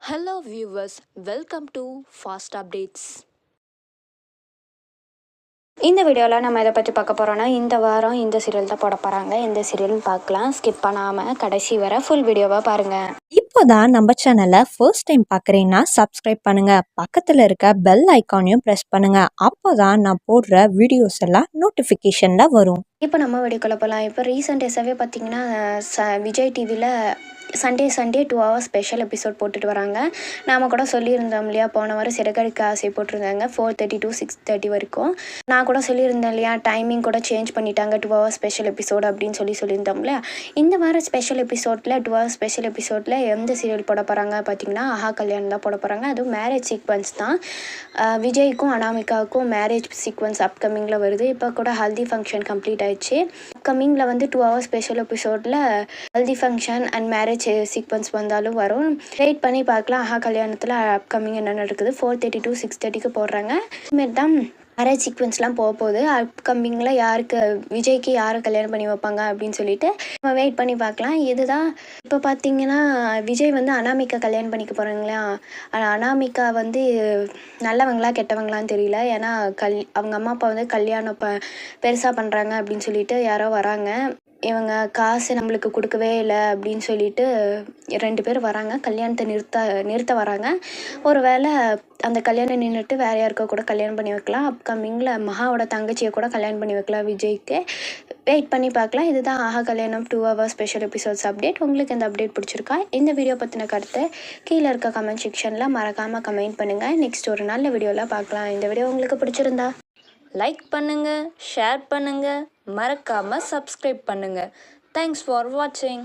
Hello viewers, welcome to Fast Updates. இந்த வீடியோவில் நம்ம இதை பற்றி பார்க்க போகிறோன்னா இந்த வாரம் இந்த சீரியல் தான் போட போகிறாங்க. இந்த சீரியல் பார்க்கலாம், ஸ்கிப் பண்ணாமல் கடைசி வர ஃபுல் வீடியோவாக பாருங்கள். இப்போதான் நம்ம சேனலை ஃபர்ஸ்ட் டைம் பார்க்குறீங்கன்னா சப்ஸ்கிரைப் பண்ணுங்கள், பக்கத்தில் இருக்க பெல் ஐக்கானையும் ப்ரெஸ் பண்ணுங்கள். அப்போ தான் நான் போடுற வீடியோஸ் எல்லாம் நோட்டிஃபிகேஷனில் வரும். இப்போ நம்ம வீடியோக்குள்ள போகலாம். இப்போ ரீசெண்ட் டேஸாகவே பார்த்தீங்கன்னா விஜய் டிவியில் சண்டே 2 ஹவர்ஸ் ஸ்பெஷல் எபிசோட் போட்டுட்டு வராங்க. நாம் கூட சொல்லியிருந்தோம் இல்லையா, போன வாரம் சிறகடிக்க ஆசை போட்டிருந்தாங்க 4:30 to 6:30 வரைக்கும். நான் கூட சொல்லியிருந்தேன் இல்லையா, டைமிங் கூட சேஞ்ச் பண்ணிட்டாங்க 2 ஹவர்ஸ் ஸ்பெஷல் எபிசோட் அப்படின்னு சொல்லியிருந்தோம் இல்லையா. இந்த வாரம் ஸ்பெஷல் எபிசோடில் 2 ஹவர்ஸ் ஸ்பெஷல் எபிசோடில் எந்த சீரியல் போட போகிறாங்க பார்த்தீங்கன்னா ஆஹா கல்யாணம் தான் போட போகிறாங்க. அதுவும் மேரேஜ் சீக்வன்ஸ் தான். விஜய்க்கும் அனாமிகாவுக்கும் மேரேஜ் சீக்வன்ஸ் அப்கமிங்கில் வருது. இப்போ கூட ஹல்தி ஃபங்க்ஷன் கம்ப்ளீட் ஆயிடுச்சு. அப்கமிங்கில் 2 ஹவர்ஸ் ஸ்பெஷல் எபிசோடில் haldi function and marriage sequence வந்தாலும் வரும். வெயிட் பண்ணி பார்க்கலாம். ஆஹா கல்யாணத்தில் அப்கமிங் என்ன நடக்குது. 4:30 to 6:30 போடுறாங்க. இதுமாரி தான் மேரேஜ் சீக்வன்ஸ்லாம் போக போகுது. அப்கமிங்கில் யாருக்கு விஜய்க்கு யாரை கல்யாணம் பண்ணி வைப்பாங்க அப்படின்னு சொல்லிட்டு நம்ம வெயிட் பண்ணி பார்க்கலாம். இதுதான் இப்போ பார்த்தீங்கன்னா விஜய் அனாமிகா கல்யாணம் பண்ணிக்க போகிறாங்களா. அனாமிகா நல்லவங்களா கெட்டவங்களான்னு தெரியல. ஏன்னா அவங்க அம்மா அப்பா கல்யாணம் பெருசாக பண்ணுறாங்க அப்படின்னு சொல்லிட்டு யாரோ வராங்க. இவங்க காசு நம்மளுக்கு கொடுக்கவே இல்லை அப்படின்னு சொல்லிட்டு 2 பேர் வராங்க. கல்யாணத்தை நிறுத்த வராங்க. ஒரு வேளை அந்த கல்யாணம் நின்றுட்டு வேறு யாருக்கோ கூட கல்யாணம் பண்ணி வைக்கலாம். அப்கமிங்கில் மகாவோட தங்கச்சியை கூட கல்யாணம் பண்ணி வைக்கலாம் விஜய்க்கு. வெயிட் பண்ணி பார்க்கலாம். இதுதான் ஆஹா கல்யாணம் 2 ஹவர்ஸ் ஸ்பெஷல் எபிசோட்ஸ் அப்டேட். உங்களுக்கு இந்த அப்டேட் பிடிச்சிருக்கா? இந்த வீடியோ பற்றின கருத்தை கீழே இருக்க கமெண்ட் செக்ஷனில் மறக்காமல் கமெண்ட் பண்ணுங்கள். நெக்ஸ்ட் ஒரு நல்ல வீடியோவில் பார்க்கலாம். இந்த வீடியோ உங்களுக்கு பிடிச்சிருந்தா லைக் பண்ணுங்க, ஷேர் பண்ணுங்க, மறக்காம சப்ஸ்கிரைப் பண்ணுங்க. தேங்க்ஸ் ஃபார் வாட்சிங்.